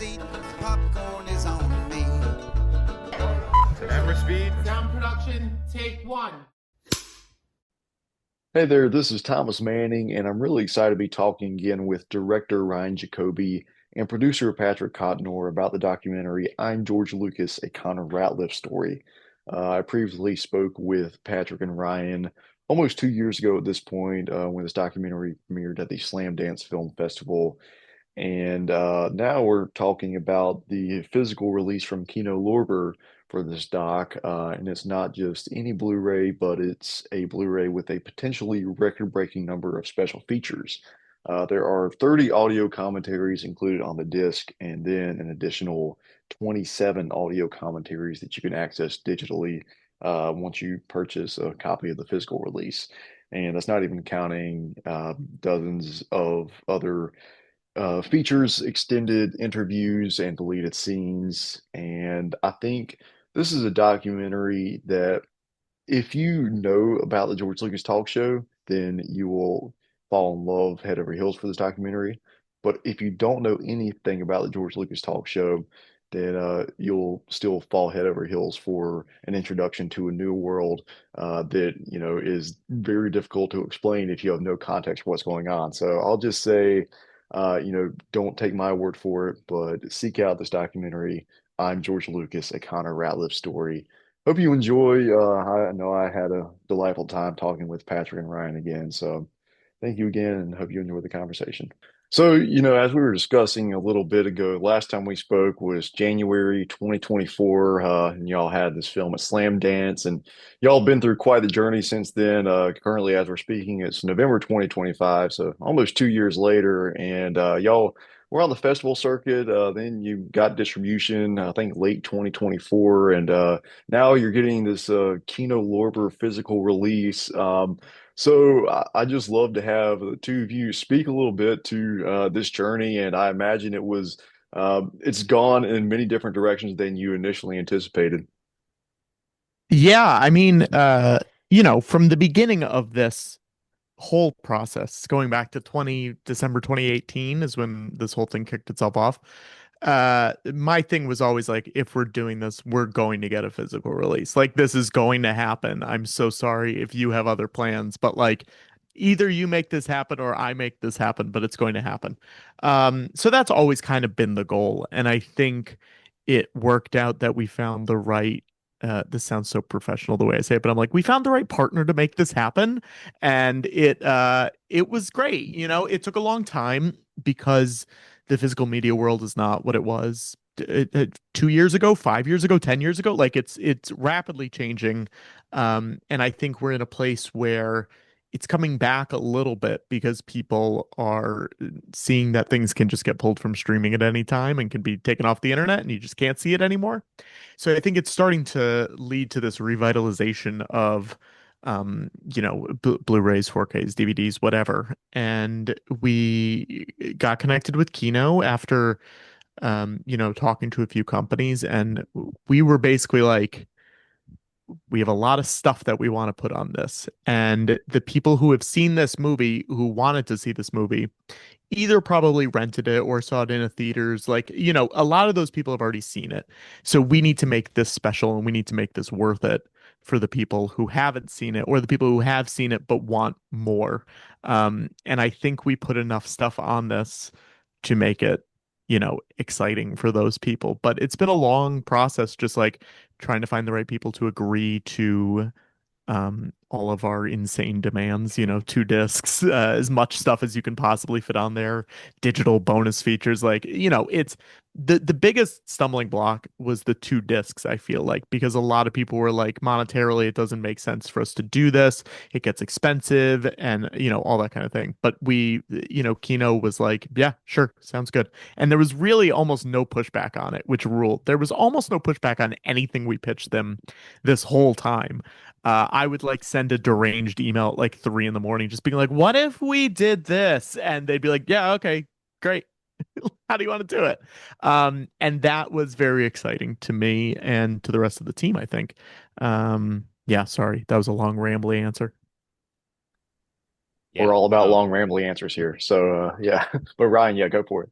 seat. Popcorn is on me. Camera speed. Sound production, take one. Hey there, this is Thomas Manning, and I'm really excited to be talking again with director Ryan Jacobi and producer Patrick Cotnoir about the documentary I'm George Lucas, a Connor Ratliff Story. I previously spoke with Patrick and Ryan almost 2 years ago at this point when this documentary premiered at the Slam Dance Film Festival. And now we're talking about the physical release from Kino Lorber for this doc. And it's not just any Blu-ray, but it's a Blu-ray with a potentially record-breaking number of special features. There are 30 audio commentaries included on the disc, and then an additional 27 audio commentaries that you can access digitally once you purchase a copy of the physical release. And that's not even counting dozens of other features extended interviews and deleted scenes. And I think this is a documentary that if you know about the George Lucas talk show, then you will fall in love head over heels for this documentary. But if you don't know anything about the George Lucas talk show, then you'll still fall head over heels for an introduction to a new world that is very difficult to explain if you have no context for what's going on. So I'll just say, don't take my word for it, but seek out this documentary. I'm George Lucas, a Connor Ratliff Story. Hope you enjoy. I know I had a delightful time talking with Patrick and Ryan again. So thank you again and hope you enjoy the conversation. So, as we were discussing a little bit ago, last time we spoke was January 2024, and y'all had this film at Slam Dance, and y'all been through quite the journey since then. Currently, as we're speaking, it's November 2025, so almost 2 years later, and y'all were on the festival circuit. Then you got distribution, I think, late 2024, and now you're getting this Kino Lorber physical release. So I just love to have the two of you speak a little bit to this journey, and I imagine it's gone in many different directions than you initially anticipated. Yeah, from the beginning of this whole process, going back to December 2018 is when this whole thing kicked itself off. My thing was always like, if we're doing this, we're going to get a physical release. Like, this is going to happen. I'm so sorry if you have other plans, but like, either you make this happen or I make this happen, but it's going to happen. So that's always kind of been the goal. And I think it worked out that we found the right this sounds so professional the way I say it, but I'm like, we found the right partner to make this happen. And it was great. It took a long time because the physical media world is not what it was 2 years ago, 5 years ago, 10 years ago. Like, it's rapidly changing. And I think we're in a place where it's coming back a little bit because people are seeing that things can just get pulled from streaming at any time and can be taken off the internet and you just can't see it anymore. So I think it's starting to lead to this revitalization of Blu-rays, 4Ks, DVDs, whatever. And we got connected with Kino after talking to a few companies, and we were basically like, we have a lot of stuff that we want to put on this. And the people who have seen this movie, who wanted to see this movie, either probably rented it or saw it in a theaters. Like, a lot of those people have already seen it. So we need to make this special and we need to make this worth it for the people who haven't seen it or the people who have seen it but want more. And I think we put enough stuff on this to make it exciting for those people. But it's been a long process, just like trying to find the right people to agree to all of our insane demands, 2 discs, as much stuff as you can possibly fit on there, digital bonus features. Like, it's the biggest stumbling block was the 2 discs, I feel like, because a lot of people were like, monetarily, it doesn't make sense for us to do this. It gets expensive and, all that kind of thing. But Kino was like, yeah, sure, sounds good. And there was really almost no pushback on it, which ruled. There was almost no pushback on anything we pitched them this whole time. I would like send a deranged email at like 3 a.m, just being like, what if we did this? And they'd be like, yeah, okay, great. How do you want to do it? And that was very exciting to me and to the rest of the team, I think. Yeah, sorry. That was a long, rambly answer. We're all about Yeah. long, rambly answers here. So, yeah. But Ryan, yeah, go for it.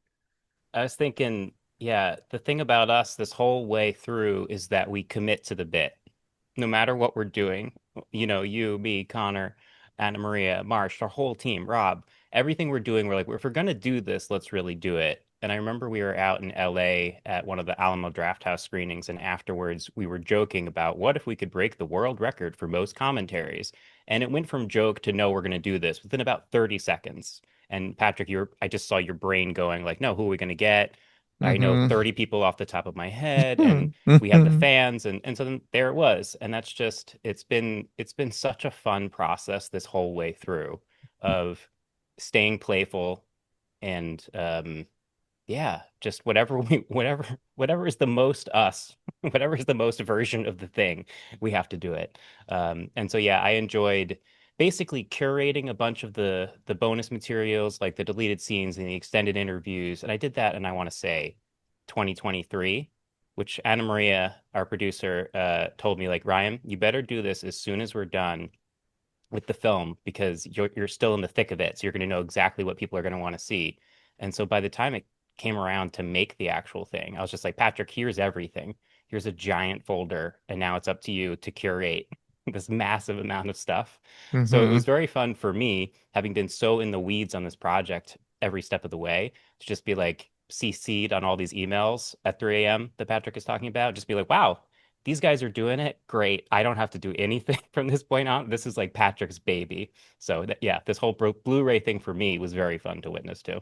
I was thinking Yeah, the thing about us this whole way through is that we commit to the bit. No matter what we're doing, you, me, Connor, Anna Maria, Marsh, our whole team, Rob, everything we're doing, we're like, if we're gonna do this, let's really do it. And I remember we were out in LA at one of the Alamo Drafthouse screenings, and afterwards we were joking about what if we could break the world record for most commentaries. And it went from joke to no, we're gonna do this within about 30 seconds. And Patrick, I just saw your brain going like, no, who are we gonna get? I know Hmm 30 people off the top of my head, and we have the fans, and so then there it was. And that's just it's been such a fun process this whole way through of staying playful and yeah, just whatever is the most us, whatever is the most version of the thing, we have to do it. And so yeah, I enjoyed basically curating a bunch of the bonus materials, like the deleted scenes and the extended interviews. And I did that, and I want to say 2023, which Anna Maria, our producer, told me like, Ryan, you better do this as soon as we're done with the film because you're still in the thick of it. So you're going to know exactly what people are going to want to see. And so by the time it came around to make the actual thing, I was just like, Patrick, here's everything. Here's a giant folder, and now it's up to you to curate this massive amount of stuff. So it hmm was very fun for me, having been so in the weeds on this project every step of the way, to just be like CC'd on all these emails at 3 a.m. that Patrick is talking about. Just be like, wow, these guys are doing it. Great. I don't have to do anything from this point on. This is like Patrick's baby. So yeah, this whole Blu-ray thing for me was very fun to witness too.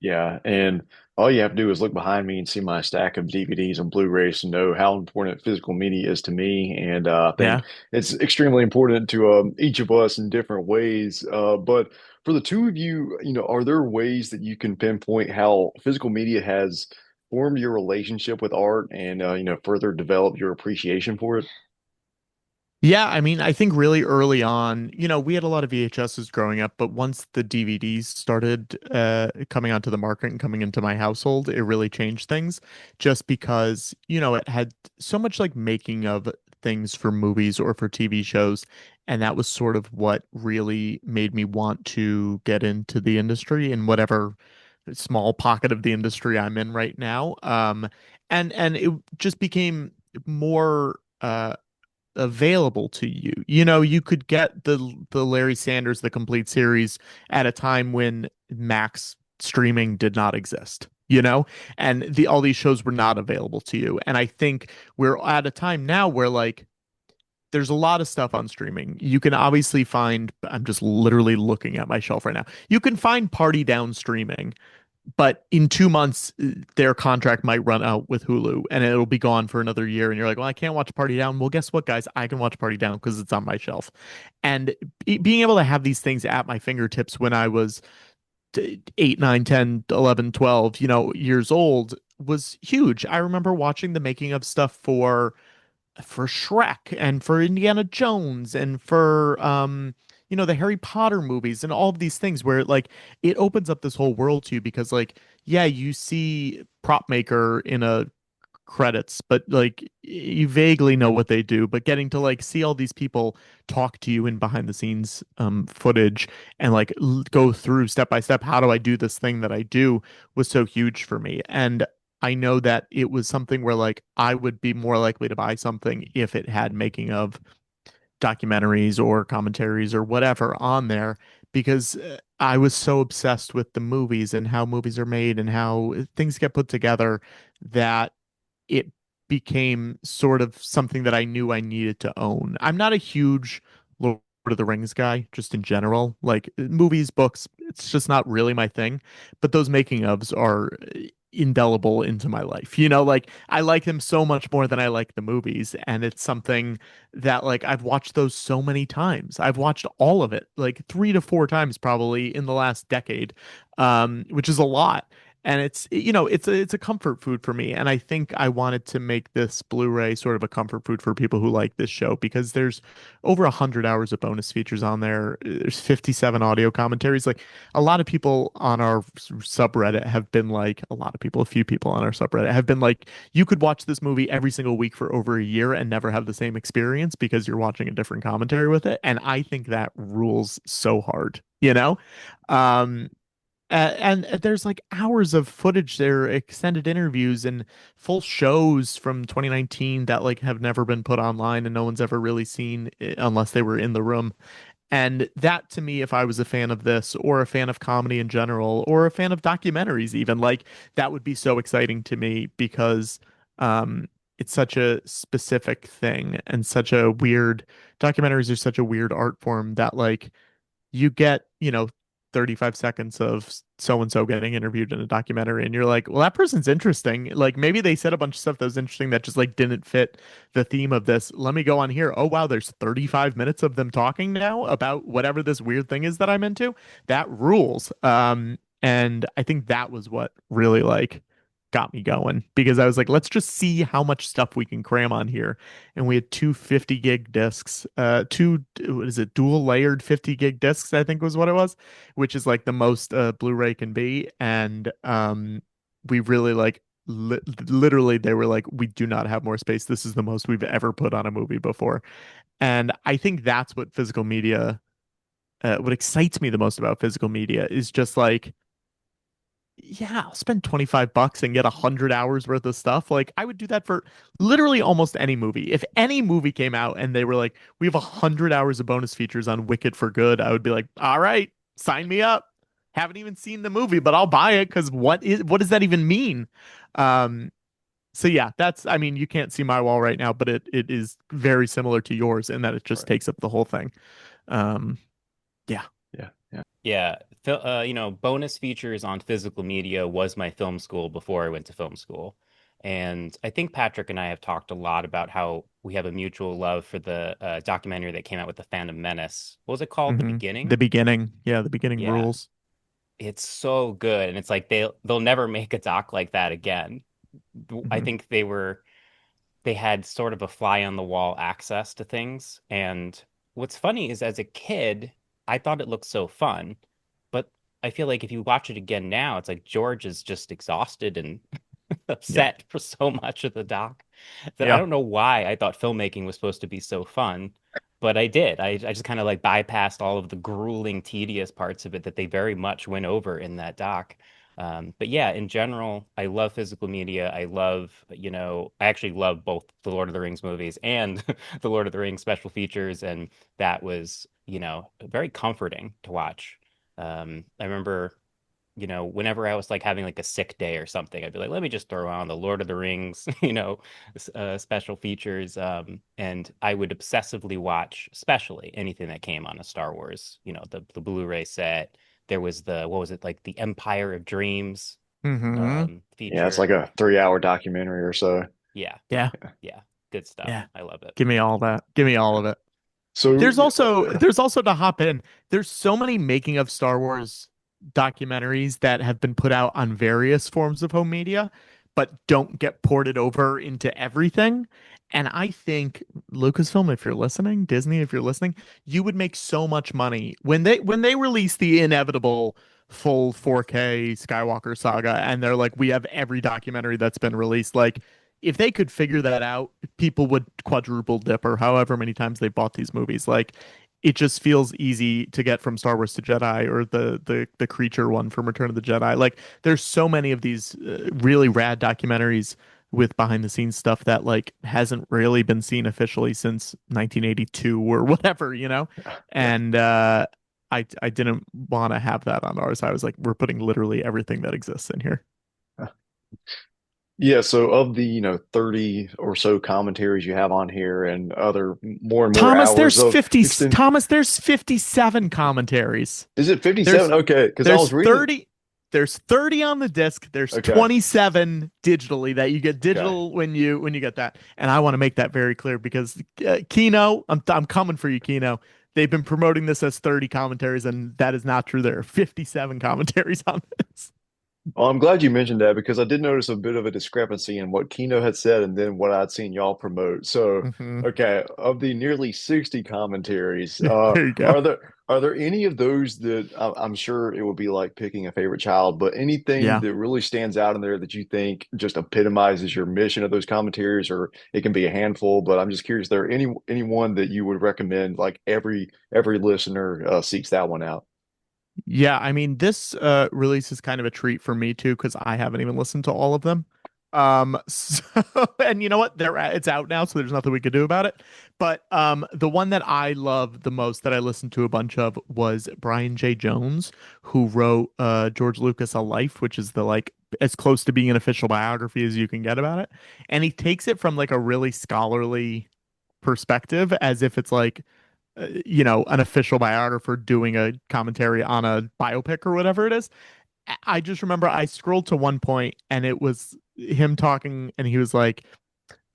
Yeah, and all you have to do is look behind me and see my stack of DVDs and Blu-rays to know how important physical media is to me. And I think Yeah. it's extremely important to each of us in different ways. But for the two of you, are there ways that you can pinpoint how physical media has formed your relationship with art and further developed your appreciation for it? Yeah, I mean, I think really early on, we had a lot of VHSs growing up, but once the DVDs started coming onto the market and coming into my household, it really changed things just because, it had so much like making of things for movies or for TV shows. And that was sort of what really made me want to get into the industry in whatever small pocket of the industry I'm in right now. And it just became more available to you. You could get the Larry Sanders The Complete Series at a time when Max streaming did not exist. And all these shows were not available to you. And I think we're at a time now where like there's a lot of stuff on streaming. You can obviously find, I'm just literally looking at my shelf right now. You can find Party Down streaming, but in 2 months, their contract might run out with Hulu and it'll be gone for another year. And you're like, well, I can't watch Party Down. Well, guess what, guys? I can watch Party Down because it's on my shelf. And being able to have these things at my fingertips when I was 8, 9, 10, 11, 12, years old was huge. I remember watching the making of stuff for Shrek and for Indiana Jones and for the Harry Potter movies and all of these things where like it opens up this whole world to you because like yeah, you see prop maker in a credits, but like you vaguely know what they do, but getting to like see all these people talk to you in behind the scenes footage and like go through step by step how do I do this thing that I do was so huge for me. And I know that it was something where like I would be more likely to buy something if it had making of documentaries or commentaries or whatever on there because I was so obsessed with the movies and how movies are made and how things get put together that it became sort of something that I knew I needed to own. I'm not a huge Lord of the Rings guy, just in general. Like movies, books, it's just not really my thing. But those making ofs are indelible into my life. Like I like them so much more than I like the movies. And it's something that like I've watched those so many times. I've watched all of it like 3 to 4 times probably in the last decade, which is a lot. And it's a comfort food for me. And I think I wanted to make this Blu-ray sort of a comfort food for people who like this show because there's over 100 hours of bonus features on there. There's 57 audio commentaries. Like a lot of people on our subreddit have been like, a few people on our subreddit have been like, you could watch this movie every single week for over a year and never have the same experience because you're watching a different commentary with it. And I think that rules so hard, you know? Um, And there's like hours of footage there, extended interviews and full shows from 2019 that like have never been put online and no one's ever really seen unless they were in the room. And that to me, if I was a fan of this or a fan of comedy in general or a fan of documentaries even, like that would be so exciting to me because um it's such a specific thing and such a weird documentaries are such a weird art form that like you get, 35 seconds of so and so getting interviewed in a documentary, and you're like, well, that person's interesting. Like maybe they said a bunch of stuff that was interesting that just like didn't fit the theme of this. Let me go on here. Oh, wow, there's 35 minutes of them talking now about whatever this weird thing is that I'm into. That rules. And I think that was what really like got me going because I was like, let's just see how much stuff we can cram on here. And we had two 50 gig discs, what is it, dual layered 50 gig discs, I think was what it was, which is like the most Blu-ray can be. And we really like literally they were like, we do not have more space. This is the most we've ever put on a movie before. And I think that's what physical media, what excites me the most about physical media is just like, yeah, I'll spend $25 and get 100 hours worth of stuff. Like I would do that for literally almost any movie. If any movie came out and they were like, we have 100 hours of bonus features on Wicked for Good, I would be like, all right, sign me up. Haven't even seen the movie, but I'll buy it because what does that even mean? Um, so yeah, I mean, you can't see my wall right now, but it is very similar to yours in that it just Right. takes up the whole thing. Um, yeah. Yeah. Yeah. Yeah, bonus features on physical media was my film school before I went to film school. And I think Patrick and I have talked a lot about how we have a mutual love for the documentary that came out with the Phantom Menace. What was it called? The The Beginning? beginning. Yeah, the beginning Yeah, rules. it's so good. And it's like they'll never make a doc like that again. I Mhm. think they had sort of a fly on the wall access to things. And what's funny is as a kid, I thought it looked so fun, but I feel like if you watch it again now, it's like George is just exhausted and Yeah. upset for so much of the doc that I Yeah. don't know why I thought filmmaking was supposed to be so fun, but I did. I just kind of like bypassed all of the grueling, tedious parts of it that they very much went over in that doc. But yeah, in general, I love physical media. I actually love both the Lord of the Rings movies and the Lord of the Rings special features. And that was, very comforting to watch. I remember whenever I was like having like a sick day or something, I'd be like, let me just throw on the Lord of the Rings, special features. And I would obsessively watch, especially anything that came on a Star Wars, the Blu-ray set. There was what was it, like the Empire of Dreams Hmm. Yeah, it's feature. like a 3 hour documentary or so. Yeah, Yeah. Yeah. yeah, good stuff. Yeah. I love it. Give me all that. Give me all Yeah. of it. So, There's also to hop in. There's so many making of Star Wars documentaries that have been put out on various forms of home media, but don't get ported over into everything. And I think Lucasfilm, if you're listening, Disney, if you're listening, you would make so much money when they release the inevitable full 4K Skywalker saga and they're like, we have every documentary that's been released. Like, if they could figure that out, people would quadruple dip or however many times they bought these movies. Like it just feels easy to get from Star Wars to Jedi or the creature one from Return of the Jedi. Like there's so many of these really rad documentaries with behind the scenes stuff that like hasn't really been seen officially since 1982 or whatever. yeah. And I didn't want to have that on ours. I was like, we're putting literally everything that exists in here. Yeah, so of the, 30 or so commentaries you have on here and other more and more Thomas, hours there's of 50 extended, Thomas, there's 57 commentaries. is it 57? There's Okay, because I there's was reading. 30 there's 30 on the disc. There's Okay, 27 digitally that you get okay. digital when you get that. And I want to make that very clear because Kino, I'm coming for you, Kino. They've been promoting this as 30 commentaries, and that is not true. There are 57 commentaries on this. Well, I'm glad you mentioned that because I did notice a bit of a discrepancy in what Kino had said and then what I'd seen y'all promote. So, Hmm. okay, of the nearly 60 commentaries, There you go. are there any of those that I'm sure it would be like picking a favorite child, but anything Yeah. that really stands out in there that you think just epitomizes your mission of those commentaries, or it can be a handful, but I'm just curious, there anyone that you would recommend like every listener seeks that one out? Yeah, I mean, this release is kind of a treat for me too, because I haven't even listened to all of them. So, and you know what? It's out now, so there's nothing we could do about it. But the one that I love the most that I listened to a bunch of was Brian J. Jones, who wrote George Lucas A Life, which is the like as close to being an official biography as you can get about it. And he takes it from like a really scholarly perspective, as if it's like an official biographer doing a commentary on a biopic or whatever it is. I just remember I scrolled to one point and it was him talking, and he was like,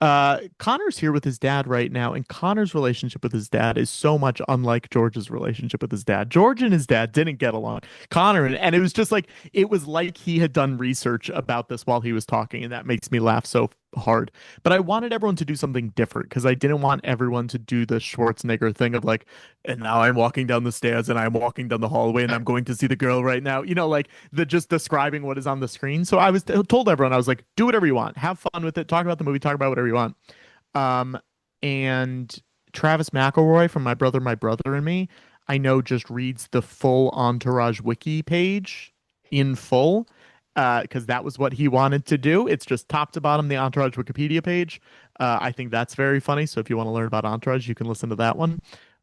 Connor's here with his dad right now, and Connor's relationship with his dad is so much unlike George's relationship with his dad. George and his dad didn't get along. Connor and it was just like it was like he had done research about this while he was talking, and that makes me laugh so hard. But I wanted everyone to do something different because I didn't want everyone to do the Schwarzenegger thing of like, and now I'm walking down the stairs and I'm walking down the hallway and I'm going to see the girl right now. Like the just describing what is on the screen. So I was told everyone, I was like, do whatever you want, have fun with it, talk about the movie, talk about whatever you want. Um, and Travis McElroy from My Brother and Me, I know just reads the full Entourage wiki page in full because that was what he wanted to do. It's just top to bottom the Entourage Wikipedia page. I think that's very funny. So if you want to learn about Entourage, you can listen to that one.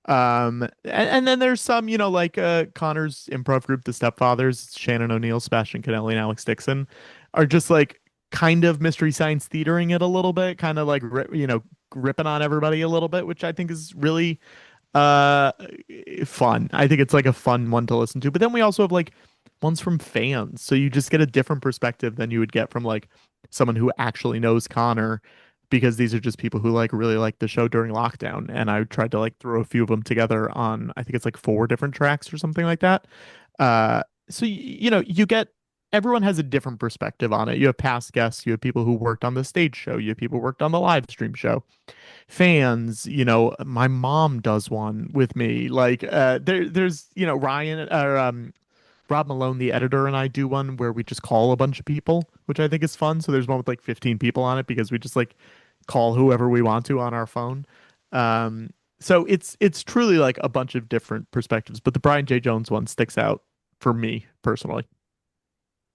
And then there's some, like Connor's improv group, The Stepfathers, Shannon O'Neill, Sebastian Canelli, and Alex Dixon are just like kind of Mystery Science theatering it a little bit, kind of like ripping on everybody a little bit, which I think is really uh fun. I think it's like a fun one to listen to. But then we also have like ones from fans, so you just get a different perspective than you would get from like someone who actually knows Connor, because these are just people who like really like the show during lockdown. And I tried to like throw a few of them together on, I think it's like 4 different tracks or something like that. So you get everyone has a different perspective on it. You have past guests, you have people who worked on the stage show, you have people who worked on the live stream show, fans. My mom does one with me. Like there's Ryan or Rob Malone, the editor, and I do one where we just call a bunch of people, which I think is fun. So there's one with like 15 people on it because we just like call whoever we want to on our phone. So it's truly like a bunch of different perspectives, but the Brian J. Jones one sticks out for me personally.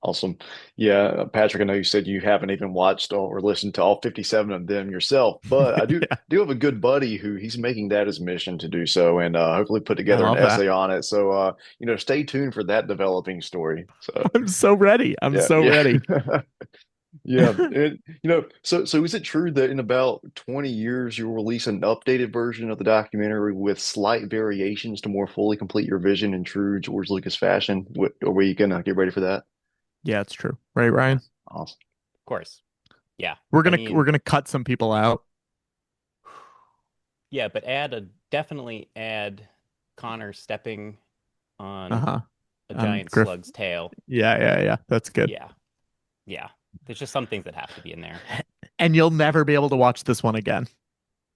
Awesome. Yeah, Patrick, I know you said you haven't even watched or listened to all 57 of them yourself, but I do Yeah, do have a good buddy who he's making that his mission to do so and hopefully put I together an love that. essay on it. So stay tuned for that developing story. So I'm so ready. I'm yeah, so yeah. ready. Yeah. So is it true that in about 20 years you'll release an updated version of the documentary with slight variations to more fully complete your vision in true George Lucas fashion? Are we gonna get ready for that? Yeah, it's true. Right, Yeah. Ryan? Awesome. Of course. Yeah. We're I gonna we're mean, gonna cut some people out. yeah, but definitely add Connor stepping on Uh-huh. a giant Griff. slug's tail. Yeah, yeah, yeah. That's good. Yeah. Yeah. There's just some things that have to be in there. And you'll never be able to watch this one again.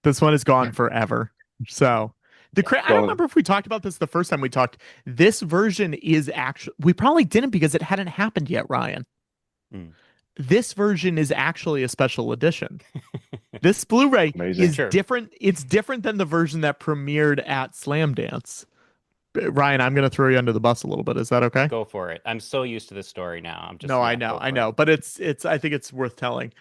This one is gone forever. So Yeah. I don't Well, remember if we talked about this the first time we talked. This version is actually, we probably didn't because it hadn't happened yet, Ryan. Mm. This version is actually a special edition. This Blu-ray amazing. is Sure. different. It's different than the version that premiered at Slam Dance. Ryan, I'm going to throw you under the bus a little bit. Is that okay? Go for it. I'm so used to this story now. I'm just, No, yeah, go I for it. know, but it's I think it's worth telling.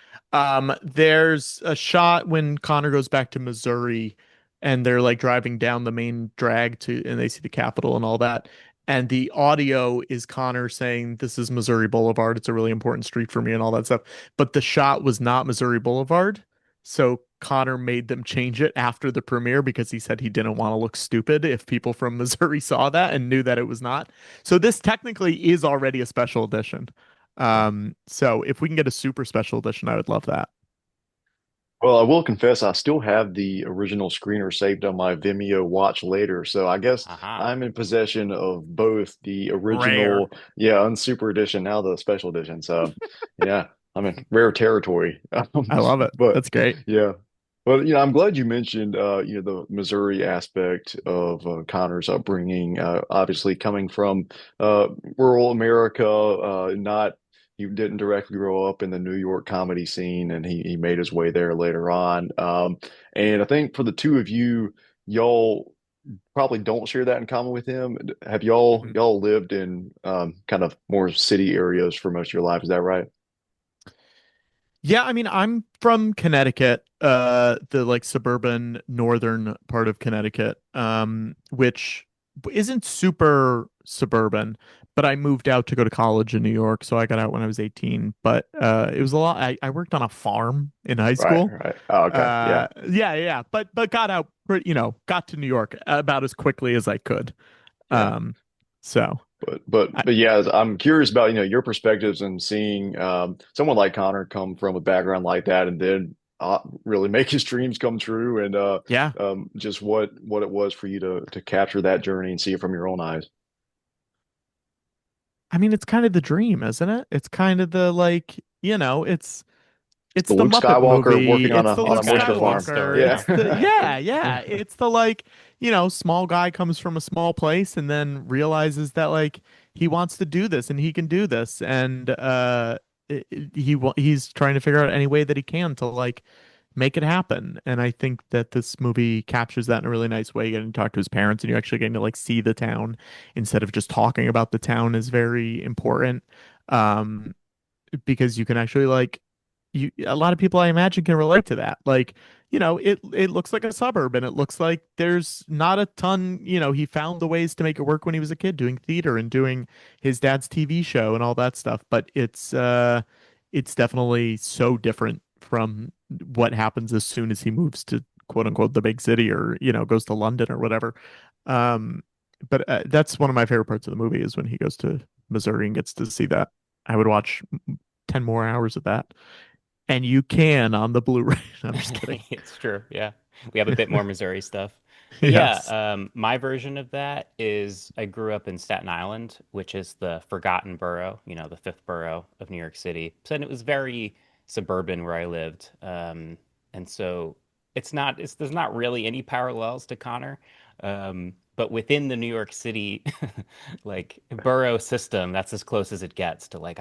There's a shot when Connor goes back to Missouri and they're like driving down the main drag and they see the Capitol and all that. And the audio is Connor saying, "This is Missouri Boulevard. It's a really important street for me," and all that stuff. But the shot was not Missouri Boulevard. So Connor made them change it after the premiere because he said he didn't want to look stupid if people from Missouri saw that and knew that it was not. So this technically is already a special edition. So if we can get a super special edition, I would love that. Well, I will confess, I still have the original screener saved on my Vimeo watch later. So I guess Aha. I'm in possession of both the Rare. original, yeah, and super edition, now the special edition. So yeah, I'm in rare territory. I love it. But That's great. yeah. Well, I'm glad you mentioned, the Missouri aspect of Connor's upbringing. Obviously, coming from rural America, not he didn't directly grow up in the New York comedy scene, and he made his way there later on. And I think for the two of you, y'all probably don't share that in common with him. Have y'all lived in kind of more city areas for most of your life? Is that right? Yeah, I mean, I'm from Connecticut, the like suburban northern part of Connecticut, which isn't super suburban, but I moved out to go to college in New York, so I got out when I was 18. But it was a lot. I worked on a farm in high Right, school. right. Oh, okay. Yeah. Yeah, but got out, got to New York about as quickly as I could. Yeah. Um, so I, But yeah, I'm curious about, your perspectives and seeing someone like Connor come from a background like that and then really make his dreams come true and yeah. just what it was for you to capture that journey and see it from your own eyes. I mean, it's kind of the dream, isn't it? It's kind of the like, The it's the Luke Muppet Skywalker movie. working on It's a the on a Luke It's kind of moisture the Luke farm. story, Skywalker. yeah. It's the yeah. It's the like, small guy comes from a small place and then realizes that like he wants to do this and he can do this and he's trying to figure out any way that he can to like make it happen. And I think that this movie captures that in a really nice way. Getting to talk to his parents and you're actually getting to like see the town instead of just talking about the town is very important. Um, because you can actually like a lot of people I imagine can relate to that. Like, it looks like a suburb and it looks like there's not a ton, he found the ways to make it work when he was a kid doing theater and doing his dad's TV show and all that stuff, but it's definitely so different from what happens as soon as he moves to quote unquote the big city or, goes to London or whatever. Um but that's one of my favorite parts of the movie is when he goes to Missouri and gets to see that. I would watch 10 more hours of that. And you can on the Blu-ray. I'm just kidding. It's true. Yeah. We have a bit more Missouri stuff. But yeah, Yes. my version of that is I grew up in Staten Island, which is the forgotten borough, the fifth borough of New York City. So and it was very suburban where I lived. And so there's not really any parallels to Connor. But within the New York City like borough system, that's as close as it gets to like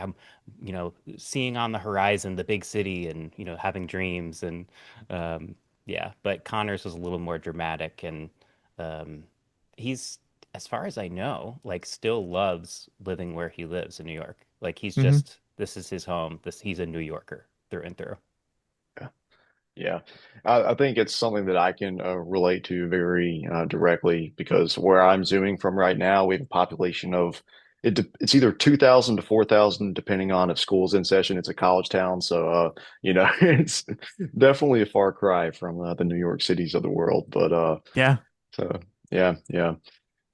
seeing on the horizon the big city and having dreams and um, yeah. But Connor's was a little more dramatic and um, he's as far as I know like still loves living where he lives in New York. Like Hmm. this is his home. This he's a New Yorker through and through. Yeah, I think it's something that I can relate to very directly because where I'm zooming from right now, we have a population of it's either 2,000 to 4,000, depending on if school's in session. It's a college town, so it's definitely a far cry from the New York cities of the world. But Yeah. so yeah, yeah.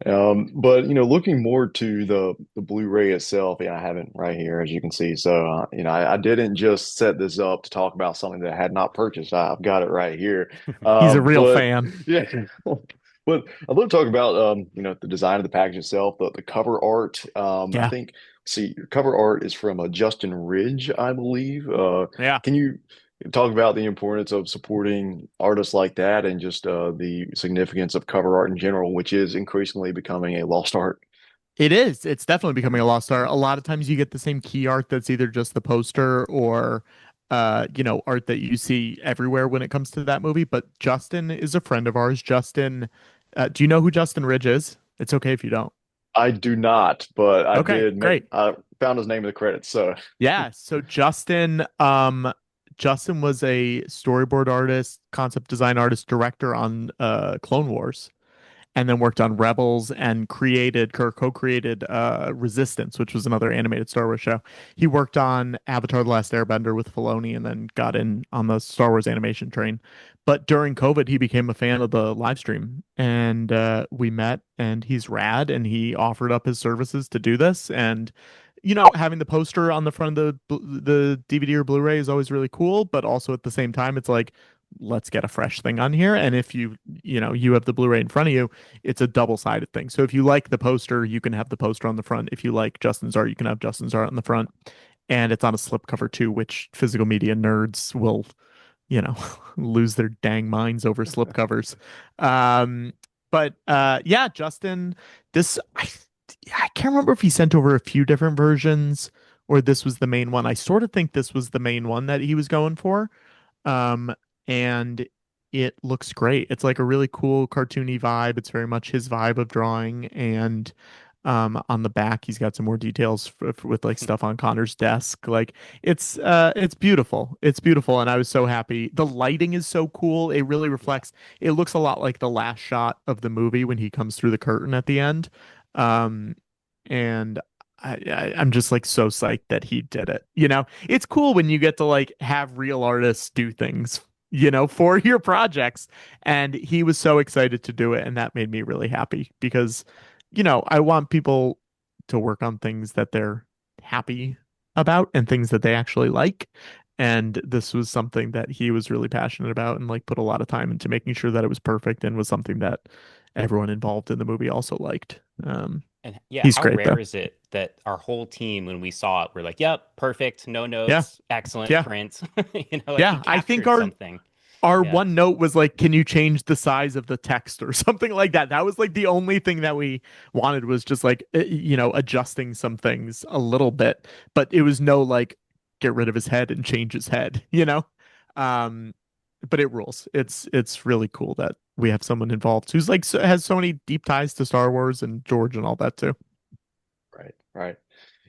But looking more to the Blu-ray itself, yeah, I have it right here, as you can see. So, I didn't just set this up to talk about something that I had not purchased. I've got it right here. He's a real But fan. yeah, but I want to talk about the design of the package itself, the cover art. I Yeah. think, see, cover art is from Justin Ridge, I believe. Yeah. Can you talk about the importance of supporting artists like that and just the significance of cover art in general, which is increasingly becoming a lost art. It is. It's definitely becoming a lost art. A lot of times you get the same key art that's either just the poster or art that you see everywhere when it comes to that movie. But Justin is a friend of ours. Justin, do you know who Justin Ridge is? It's okay if you don't. I do not, but Okay, great. I found his name in the credits. So Yeah, so Justin was a storyboard artist, concept design artist, director on Clone Wars, and then worked on Rebels and co-created Resistance, which was another animated Star Wars show. He worked on Avatar: The Last Airbender with Filoni and then got in on the Star Wars animation train. But during COVID, he became a fan of the live stream and we met and he's rad and he offered up his services to do this and having the poster on the front of the DVD or Blu-ray is always really cool, but also at the same time it's like let's get a fresh thing on here. And if you have the Blu-ray in front of you, it's a double-sided thing. So if you like the poster, you can have the poster on the front. If you like Justin's art, you can have Justin's art on the front. And it's on a slipcover too, which physical media nerds will, lose their dang minds over slipcovers. Um, but yeah, Justin, this I can't remember if he sent over a few different versions or this was the main one. I sort of think this was the main one that he was going for. Um, and it looks great. It's like a really cool cartoony vibe. It's very much his vibe of drawing. And on the back, he's got some more details with like stuff on Connor's desk. Like it's beautiful. It's beautiful. And I was so happy. The lighting is so cool. It really Yeah. reflects, it looks a lot like the last shot of the movie when he comes through the curtain at the end. Um, and I'm just like so psyched that he did it. You know, it's cool when you get to like have real artists do things, you know, for your projects. And he was so excited to do it. And that made me really happy because, you know, I want people to work on things that they're happy about and things that they actually like. And this was something that he was really passionate about and like put a lot of time into making sure that it was perfect and was something that everyone involved in the movie also liked. And yeah, He's how great rare though. is it that our whole team, when we saw it, we're like, yep, perfect, no Yeah. notes, excellent Yeah. print. You know, like he Yeah. I think captured something. our Yeah. one note was like, can you change the size of the text or something like that? That was like the only thing that we wanted was just like, you know, adjusting some things a little bit, but it was no like, get rid of his head and change his head, you know? Um, but it rules. It's really cool that we have someone involved who's like, has so many deep ties to Star Wars and George and all that too. Right, right.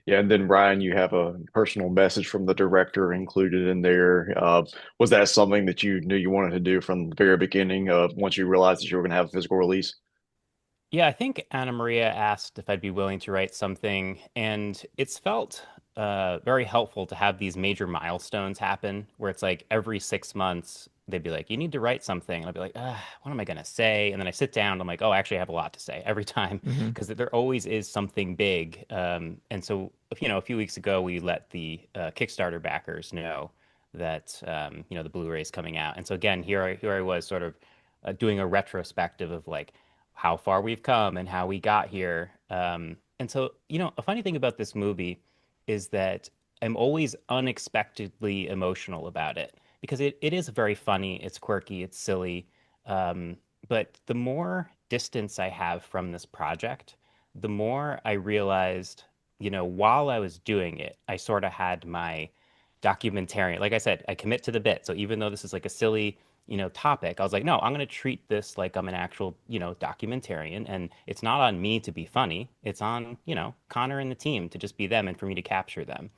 Yeah, and then Ryan, you have a personal message from the director included in there. Was that something that you knew you wanted to do from the very beginning, once you realized that you were going to have a physical release? Yeah, I think Anna Maria asked if I'd be willing to write something, and it's felt very helpful to have these major milestones happen where it's like every 6 months they'd be like, "You need to write something," and I'd be like, "What am I gonna say?" And then I sit down, and I'm like, "Oh, actually, I have a lot to say every time," Hmm. because there always is something big. And so, you know, a few weeks ago we let the Kickstarter backers know that you know the Blu-ray is coming out, and so again, here I was sort of doing a retrospective of like how far we've come and how we got here. And so, you know, a funny thing about this movie is that I'm always unexpectedly emotional about it because it is very funny, it's quirky, it's silly. But the more distance I have from this project, the more I realized, you know, while I was doing it, I sort of had my documentarian. Like I said, I commit to the bit. So even though this is like a silly, you know, topic, I was like, no, I'm going to treat this like I'm an actual, you know, documentarian. And it's not on me to be funny. It's on, you know, Connor and the team to just be them and for me to capture them.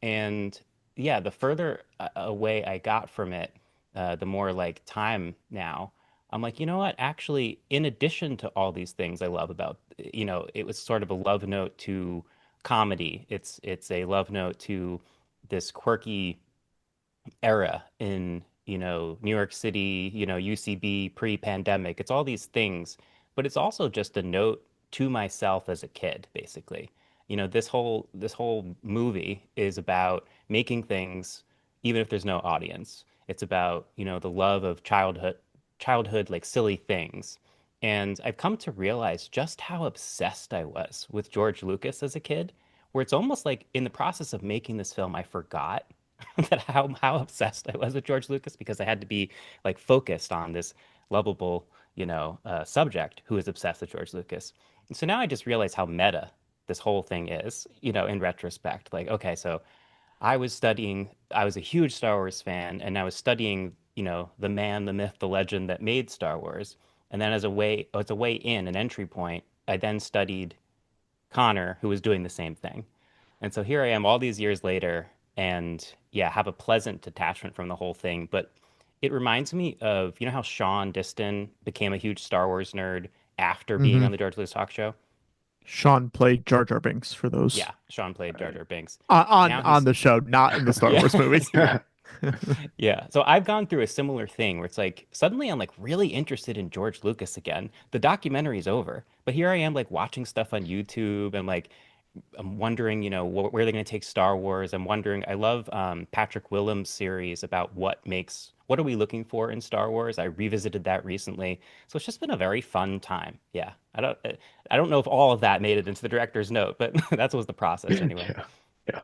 And yeah, the further away I got from it, the more like time now, I'm like, you know what? Actually, in addition to all these things I love about, you know, it was sort of a love note to comedy. It's a love note to this quirky era in, you know, New York City, you know, UCB pre-pandemic. It's all these things, but it's also just a note to myself as a kid, basically. You know, this whole movie is about making things even if there's no audience. It's about, you know, the love of childhood like silly things. And I've come to realize just how obsessed I was with George Lucas as a kid, where it's almost like in the process of making this film, I forgot that how obsessed I was with George Lucas because I had to be like focused on this lovable, you know, subject who is obsessed with George Lucas. And so now I just realize how meta this whole thing is, you know, in retrospect. Like, okay, so I was a huge Star Wars fan, and I was studying, you know, the man, the myth, the legend that made Star Wars. And then as a way in, an entry point, I then studied Connor, who was doing the same thing. And so here I am all these years later, and yeah, have a pleasant detachment from the whole thing. But it reminds me of, you know, how Sean Diston became a huge Star Wars nerd after being Hmm. on the George Lucas talk show. Sean played Jar Jar Binks for those Yeah, Sean played Jar Right. Jar Binks. on Now he's, the show, not in the Star yeah, Wars movies. yeah. Yeah. So I've gone through a similar thing where it's like suddenly I'm like really interested in George Lucas again. The documentary's over, but here I am like watching stuff on YouTube and like I'm wondering, you know, where they're going to take Star Wars. I'm wondering. I love Patrick Willem's series about what are we looking for in Star Wars. I revisited that recently, so it's just been a very fun time. Yeah, I don't know if all of that made it into the director's note, but that was the process anyway. Yeah. Yeah.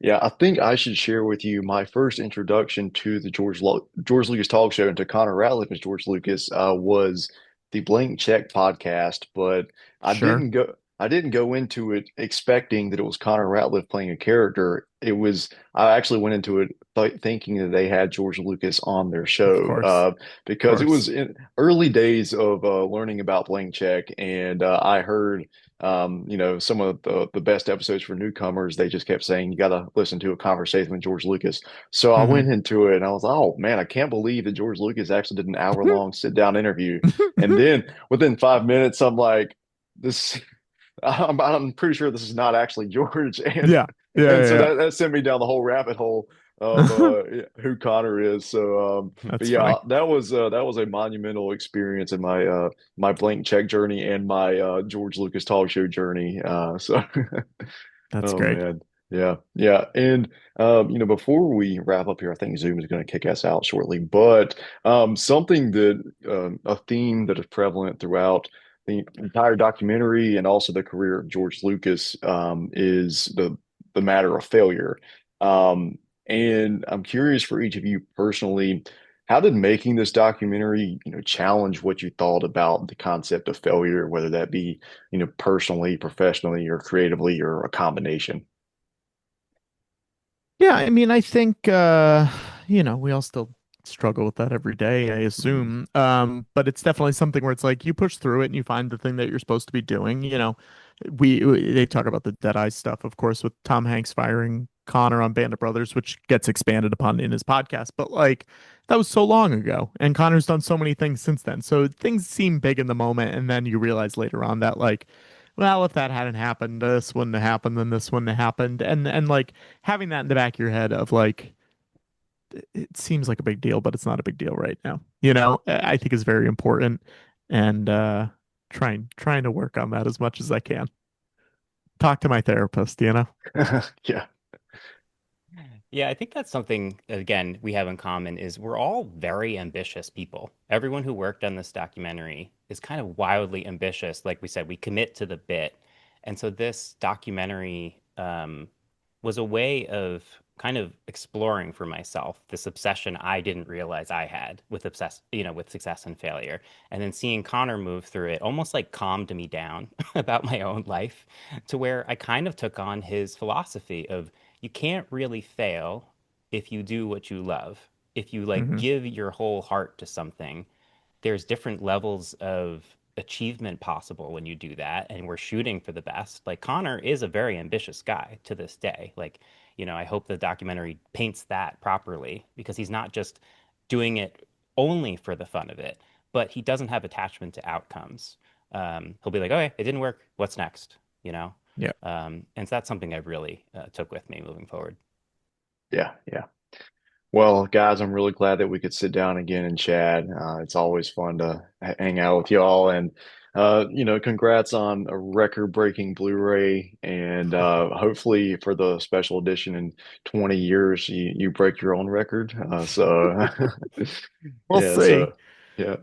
Yeah, I think I should share with you my first introduction to the George Lucas talk show and to Connor Ratliff as George Lucas was the Blank Check podcast, but Sure. I didn't go into it expecting that it was Connor Ratliff playing a character. I actually went into it thinking that they had George Lucas on their Of show, course. Of because it course. was in early days of learning about Blank Check, and I heard some of the best episodes for newcomers. They just kept saying you got to listen to a conversation with George Lucas. So I Mhm. went into it and I was like, oh man, I can't believe that George Lucas actually did an hour-long sit-down interview. And then within 5 minutes, I'm like, this. I'm pretty sure this is not actually George, and Yeah. Yeah. and so Yeah. that sent me down the whole rabbit hole of Yeah. who Connor is. So, but That's yeah, funny. that was a monumental experience in my blank check journey and my George Lucas talk show journey. So, That's oh great. man, yeah, yeah, and before we wrap up here, I think Zoom is going to kick us out shortly. But something that a theme that is prevalent throughout the entire documentary and also the career of George Lucas is the matter of failure. And I'm curious for each of you personally, how did making this documentary, challenge what you thought about the concept of failure, whether that be, personally, professionally, or creatively, or a combination? Yeah, I mean, I think we all still struggle with that every day, I assume. But it's definitely something where it's like you push through it and you find the thing that you're supposed to be doing. They talk about the Dead Eye stuff, of course, with Tom Hanks firing Connor on Band of Brothers, which gets expanded upon in his podcast. But like that was so long ago, and Connor's done so many things since then. So things seem big in the moment, and then you realize later on that like, well, if that hadn't happened, this wouldn't have happened, then this wouldn't have happened. And like having that in the back of your head of like it seems like a big deal, but it's not a big deal right now. I think is very important, and trying to work on that as much as I can. Talk to my therapist. Yeah. Yeah, I think that's something, again, we have in common is we're all very ambitious people. Everyone who worked on this documentary is kind of wildly ambitious. Like we said, we commit to the bit. And so this documentary was a way of kind of exploring for myself this obsession I didn't realize I had with with success and failure. And then seeing Connor move through it almost like calmed me down about my own life to where I kind of took on his philosophy of you can't really fail if you do what you love. If you like Hmm. give your whole heart to something, there's different levels of achievement possible when you do that. And we're shooting for the best. Like Connor is a very ambitious guy to this day. Like, I hope the documentary paints that properly because he's not just doing it only for the fun of it, but he doesn't have attachment to outcomes. He'll be like, okay, it didn't work. What's next? You know? Yeah. And so that's something I really took with me moving forward. Yeah, yeah. Well, guys, I'm really glad that we could sit down again and chat. It's always fun to hang out with y'all, and congrats on a record-breaking Blu-ray, and hopefully for the special edition in 20 years, you break your own record. So, We'll yeah, see. so yeah,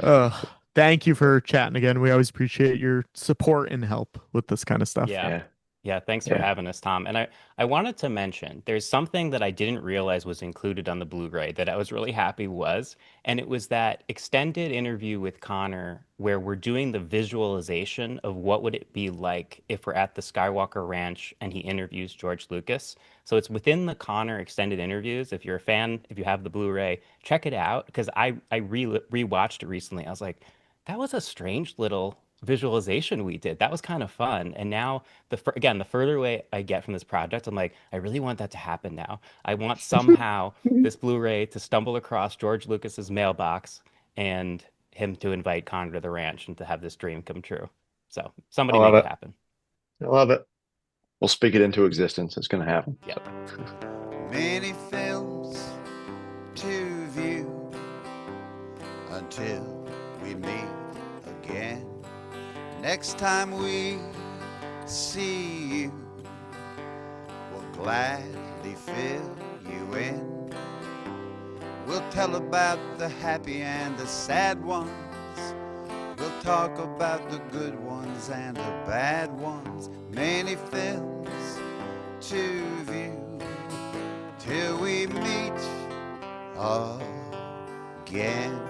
Uh, Thank you for chatting again. We always appreciate your support and help with this kind of stuff. Yeah. yeah, Yeah, thanks for yeah. having us, Tom. And I wanted to mention there's something that I didn't realize was included on the Blu-ray that I was really happy was, and it was that extended interview with Connor where we're doing the visualization of what would it be like if we're at the Skywalker Ranch and he interviews George Lucas. So it's within the Connor extended interviews. If you're a fan, if you have the Blu-ray, check it out because I rewatched it recently. I was like, that was a strange little visualization we did. That was kind of fun. And now again, the further away I get from this project, I'm like, I really want that to happen now. I want somehow this Blu-ray to stumble across George Lucas's mailbox and him to invite Connor to the ranch and to have this dream come true. So I somebody love make it it. happen. I love it. We'll speak it into existence. It's going to happen. Yep. Many films to view until we meet again. Next time we see you, we'll gladly fill you in. We'll tell about the happy and the sad ones. We'll talk about the good ones and the bad ones. Many films to view till we meet again.